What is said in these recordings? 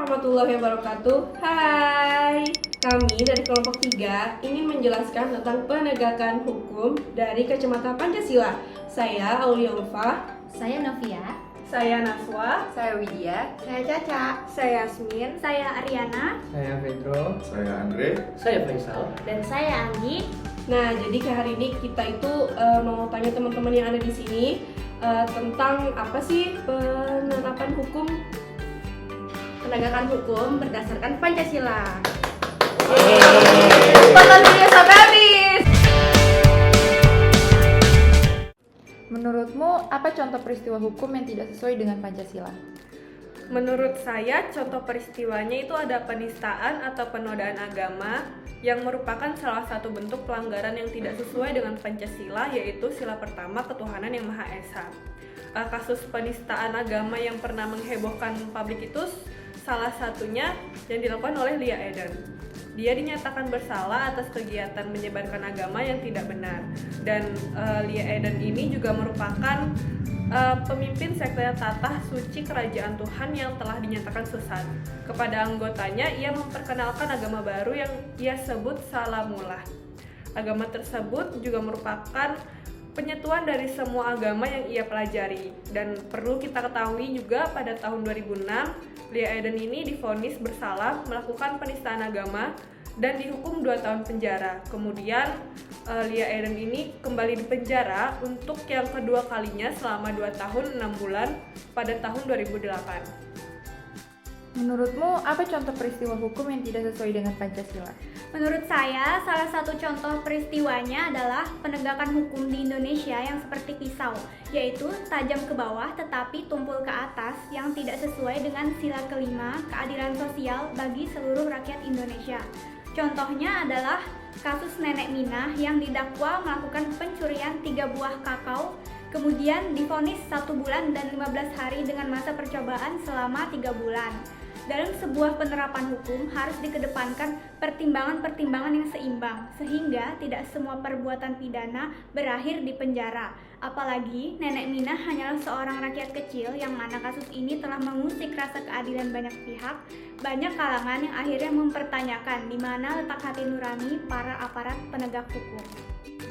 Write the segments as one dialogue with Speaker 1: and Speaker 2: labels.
Speaker 1: warahmatullahi wabarakatuh. Hai, kami dari kelompok 3 ingin menjelaskan tentang penegakan hukum dari kacamata Pancasila. Saya Aulia Ulfa,
Speaker 2: Saya Novia,
Speaker 1: saya Naswa,
Speaker 3: Saya Widya,
Speaker 2: saya Caca,
Speaker 1: saya Yasmin,
Speaker 2: saya Ariana,
Speaker 4: Saya Pedro,
Speaker 5: Saya Andre.
Speaker 4: saya Faisal.
Speaker 2: dan saya Anggi.
Speaker 1: Nah, jadi ke hari ini kita itu mau tanya teman-teman yang ada di sini tentang apa sih penegakan hukum berdasarkan Pancasila.
Speaker 3: tonton video sampai habis.
Speaker 6: Menurutmu, apa contoh peristiwa hukum yang tidak sesuai dengan Pancasila?
Speaker 7: Menurut saya, contoh peristiwanya itu ada penistaan atau penodaan agama yang merupakan salah satu bentuk pelanggaran yang tidak sesuai dengan Pancasila, yaitu sila pertama ketuhanan yang Maha Esa. Kasus penistaan agama yang pernah menghebohkan publik itu salah satunya yang dilakukan oleh Lia Eden. Dia dinyatakan bersalah atas kegiatan menyebarkan agama yang tidak benar. Dan Lia Eden ini juga merupakan pemimpin sekte Tatah Suci Kerajaan Tuhan yang telah dinyatakan sesat. Kepada anggotanya, ia memperkenalkan agama baru yang ia sebut Salamullah. Agama tersebut juga merupakan penyetuan dari semua agama yang ia pelajari. Dan perlu kita ketahui juga pada tahun 2006, Lia Eden ini divonis bersalah melakukan penistaan agama dan dihukum 2 tahun penjara. Kemudian Lia Eden ini kembali dipenjara untuk yang kedua kalinya selama 2 tahun 6 bulan pada tahun 2008.
Speaker 6: Menurutmu, apa contoh peristiwa hukum yang tidak sesuai dengan Pancasila?
Speaker 2: Menurut saya, salah satu contoh peristiwanya adalah penegakan hukum di Indonesia yang seperti pisau, yaitu tajam ke bawah tetapi tumpul ke atas yang tidak sesuai dengan sila kelima keadilan sosial bagi seluruh rakyat Indonesia. Contohnya adalah kasus Nenek Minah yang didakwa melakukan pencurian 3 buah kakao, kemudian divonis 1 bulan dan 15 hari dengan masa percobaan selama 3 bulan. Dalam sebuah penerapan hukum harus dikedepankan pertimbangan-pertimbangan yang seimbang, sehingga tidak semua perbuatan pidana berakhir di penjara. Apalagi Nenek Minah hanyalah seorang rakyat kecil yang mana kasus ini telah mengusik rasa keadilan banyak pihak, banyak kalangan yang akhirnya mempertanyakan di mana letak hati nurani para aparat penegak hukum.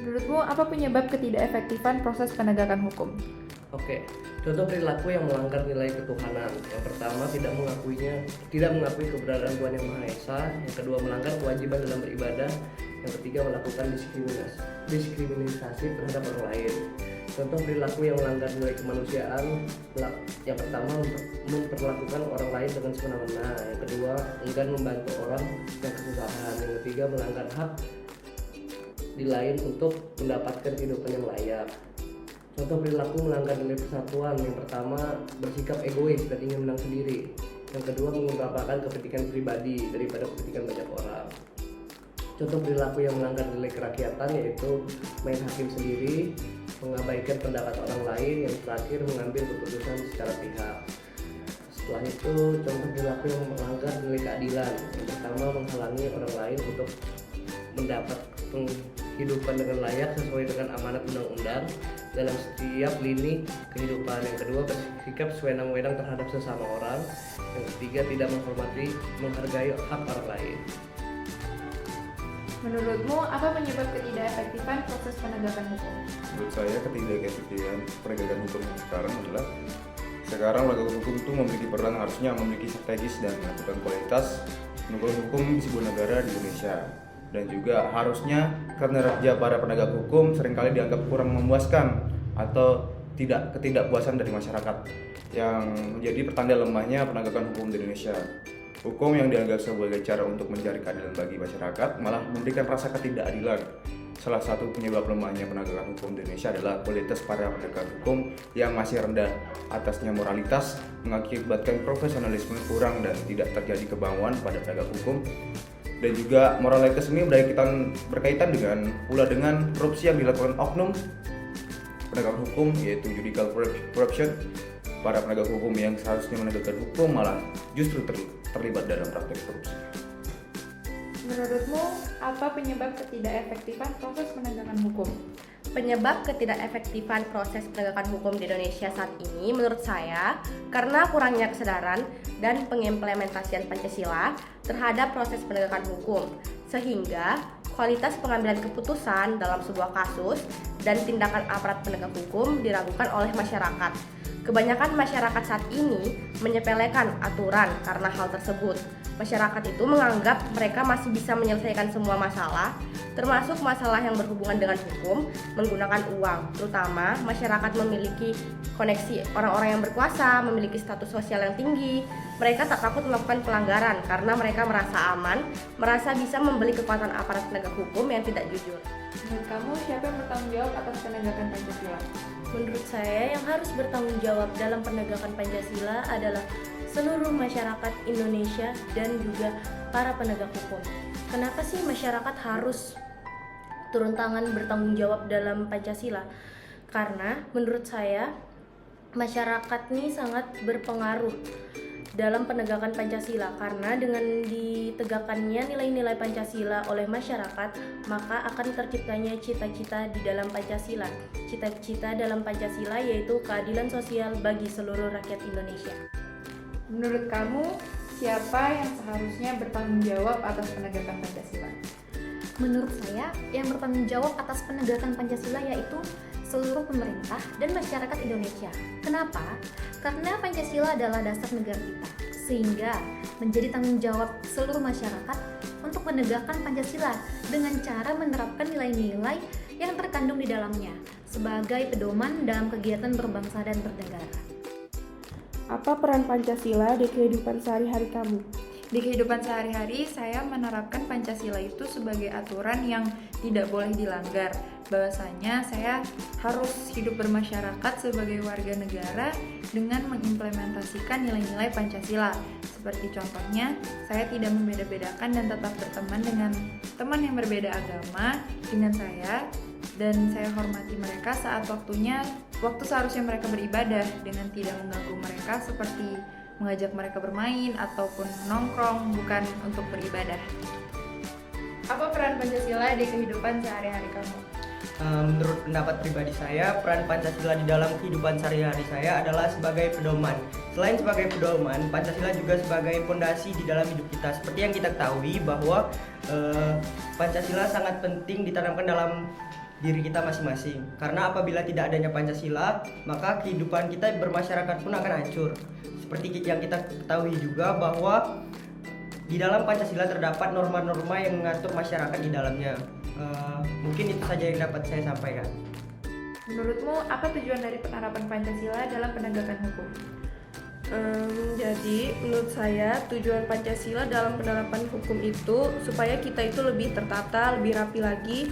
Speaker 6: Menurutmu, apa penyebab ketidakefektifan proses penegakan hukum?
Speaker 4: Oke, contoh perilaku yang melanggar nilai ketuhanan. Yang pertama, tidak mengakui keberadaan Tuhan yang Maha Esa. Yang kedua, melanggar kewajiban dalam beribadah. Yang ketiga, melakukan diskriminasi terhadap orang lain. Contoh perilaku yang melanggar nilai kemanusiaan. Yang pertama, memperlakukan orang lain dengan semena-mena. Yang kedua, enggan membantu orang yang kesusahan. Yang ketiga, melanggar hak di lain untuk mendapatkan kehidupan yang layak. Contoh perilaku melanggar nilai persatuan. Yang pertama, bersikap egois dan ingin menang sendiri. Yang kedua, mengutamakan kepentingan pribadi daripada kepentingan banyak orang. Contoh perilaku yang melanggar nilai kerakyatan yaitu main hakim sendiri, mengabaikan pendapat orang lain, yang terakhir mengambil keputusan secara pihak. Setelah itu, contoh perilaku yang melanggar nilai keadilan. Yang pertama, menghalangi orang lain untuk mendapat kehidupan dengan layak sesuai dengan amanat undang-undang dalam setiap lini kehidupan. Yang kedua, bersikap sewenang-wenang terhadap sesama orang. Yang ketiga, tidak menghargai hak orang lain.
Speaker 6: Menurutmu, apa penyebab ketidakefektifan proses penegakan hukum?
Speaker 5: Menurut saya ketidakefektifan penegakan hukum yang sekarang adalah penegak hukum itu harusnya memiliki strategis dan melakukan kualitas menegakkan hukum di sebuah negara di Indonesia. Dan juga harusnya kinerja para penegak hukum seringkali dianggap kurang memuaskan atau ketidakpuasan dari masyarakat, yang menjadi pertanda lemahnya penegakan hukum di Indonesia. Hukum yang dianggap sebagai cara untuk mencari keadilan bagi masyarakat malah memberikan rasa ketidakadilan. Salah satu penyebab lemahnya penegakan hukum di Indonesia adalah kualitas para penegak hukum yang masih rendah. Atasnya moralitas mengakibatkan profesionalisme kurang dan tidak terjadi kebanggaan pada penegak hukum. Dan juga moralitas ini berkaitan dengan korupsi yang dilakukan oknum penegak hukum, yaitu judicial corruption. Para penegak hukum yang seharusnya menegakkan hukum malah justru terlibat dalam praktek korupsi.
Speaker 6: Menurutmu, apa penyebab ketidakefektifan proses penegakan hukum?
Speaker 1: Penyebab ketidakefektifan proses penegakan hukum di Indonesia saat ini menurut saya karena kurangnya kesadaran dan pengimplementasian Pancasila terhadap proses penegakan hukum, sehingga kualitas pengambilan keputusan dalam sebuah kasus dan tindakan aparat penegak hukum diragukan oleh masyarakat. Kebanyakan masyarakat saat ini menyepelekan aturan karena hal tersebut. Masyarakat itu menganggap mereka masih bisa menyelesaikan semua masalah, termasuk masalah yang berhubungan dengan hukum, menggunakan uang. Terutama masyarakat memiliki koneksi orang-orang yang berkuasa, memiliki status sosial yang tinggi. Mereka tak takut melakukan pelanggaran karena mereka merasa aman, merasa bisa membeli kekuatan aparat penegak hukum yang tidak jujur.
Speaker 6: Menurut kamu, siapa yang bertanggung jawab atas penegakan Pancasila?
Speaker 8: Menurut saya, yang harus bertanggung jawab dalam penegakan Pancasila adalah seluruh masyarakat Indonesia dan juga para penegak hukum. Kenapa sih masyarakat harus turun tangan bertanggung jawab dalam Pancasila? Karena menurut saya, masyarakat ini sangat berpengaruh dalam penegakan Pancasila, karena dengan ditegakkannya nilai-nilai Pancasila oleh masyarakat, maka akan terciptanya cita-cita di dalam Pancasila. Cita-cita dalam Pancasila yaitu keadilan sosial bagi seluruh rakyat Indonesia.
Speaker 6: Menurut kamu, siapa yang seharusnya bertanggung jawab atas penegakan Pancasila?
Speaker 9: Menurut saya, yang bertanggung jawab atas penegakan Pancasila yaitu seluruh pemerintah dan masyarakat Indonesia. Kenapa? Karena Pancasila adalah dasar negara kita, sehingga menjadi tanggung jawab seluruh masyarakat untuk menegakkan Pancasila dengan cara menerapkan nilai-nilai yang terkandung di dalamnya sebagai pedoman dalam kegiatan berbangsa dan bernegara.
Speaker 1: Apa peran Pancasila di kehidupan sehari-hari kamu?
Speaker 6: Di kehidupan sehari-hari, saya menerapkan Pancasila itu sebagai aturan yang tidak boleh dilanggar. Bahwasanya saya harus hidup bermasyarakat sebagai warga negara dengan mengimplementasikan nilai-nilai Pancasila. Seperti contohnya, saya tidak membeda-bedakan dan tetap berteman dengan teman yang berbeda agama dengan saya, dan saya hormati mereka saat waktu seharusnya mereka beribadah dengan tidak mengganggu mereka seperti mengajak mereka bermain ataupun nongkrong, bukan untuk beribadah. Apa peran Pancasila di kehidupan sehari-hari kamu?
Speaker 4: Menurut pendapat pribadi saya, peran Pancasila di dalam kehidupan sehari-hari saya adalah sebagai pedoman. Selain sebagai pedoman, Pancasila juga sebagai fondasi di dalam hidup kita. Seperti yang kita ketahui bahwa Pancasila sangat penting ditanamkan dalam diri kita masing-masing. Karena apabila tidak adanya Pancasila, maka kehidupan kita bermasyarakat pun akan hancur. Seperti yang kita ketahui juga bahwa di dalam Pancasila terdapat norma-norma yang mengatur masyarakat di dalamnya. Mungkin itu saja yang dapat saya sampaikan.
Speaker 6: Menurutmu, apa tujuan dari penerapan Pancasila dalam penegakan hukum?
Speaker 1: Jadi menurut saya tujuan Pancasila dalam penerapan hukum itu supaya kita itu lebih tertata, lebih rapi lagi.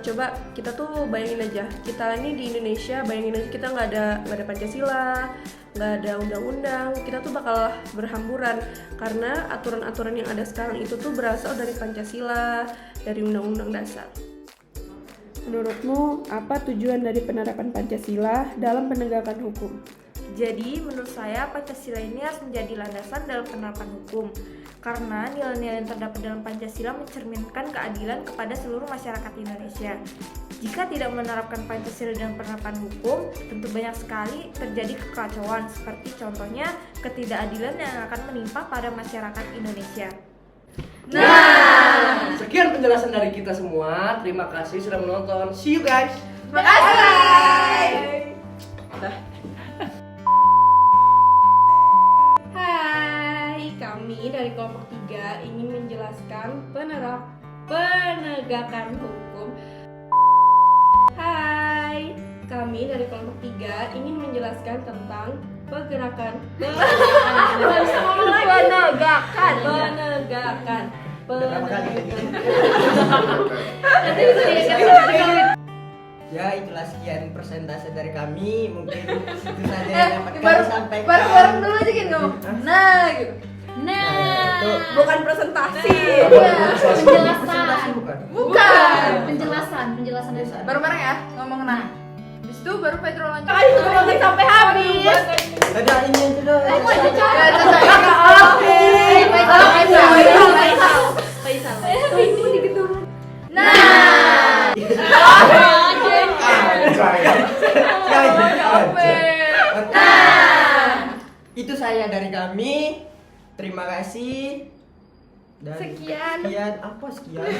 Speaker 1: Coba kita tuh bayangin aja, kita ini di Indonesia, bayangin aja kita nggak ada Pancasila, nggak ada undang-undang, kita tuh bakal berhamburan karena aturan-aturan yang ada sekarang itu tuh berasal dari Pancasila, dari Undang-Undang Dasar. Menurutmu apa tujuan dari penerapan Pancasila dalam penegakan hukum?
Speaker 6: Jadi menurut saya Pancasila ini harus menjadi landasan dalam penerapan hukum, karena nilai-nilai yang terdapat dalam Pancasila mencerminkan keadilan kepada seluruh masyarakat Indonesia. Jika tidak menerapkan Pancasila dalam penerapan hukum, tentu banyak sekali terjadi kekacauan, seperti contohnya ketidakadilan yang akan menimpa pada masyarakat Indonesia.
Speaker 4: Sekian penjelasan dari kita semua. Terima kasih sudah menonton. See you guys.
Speaker 1: Hai, kami dari kelompok 3 ingin menjelaskan penegakan hukum. Hai, kami dari kelompok 3 ingin menjelaskan tentang penegakan.
Speaker 4: Ya, itulah sekian persentase dari kami. Mungkin itu saja yang dapat kami sampaikan.
Speaker 3: Bareng dulu aja gitu ngomong. Nah gitu.
Speaker 4: Itu
Speaker 1: Bukan presentasi.
Speaker 9: Penjelasan.
Speaker 4: bukan.
Speaker 9: Penjelasan.
Speaker 3: Bareng-bareng ya ngomong nah. Habis itu baru Pedro lanjut.
Speaker 1: Ayo sampai habis.
Speaker 4: Ada ini yang sudah.
Speaker 3: Nah.
Speaker 10: terima kasih. Dan
Speaker 1: Sekian.
Speaker 10: sekian apa sekian?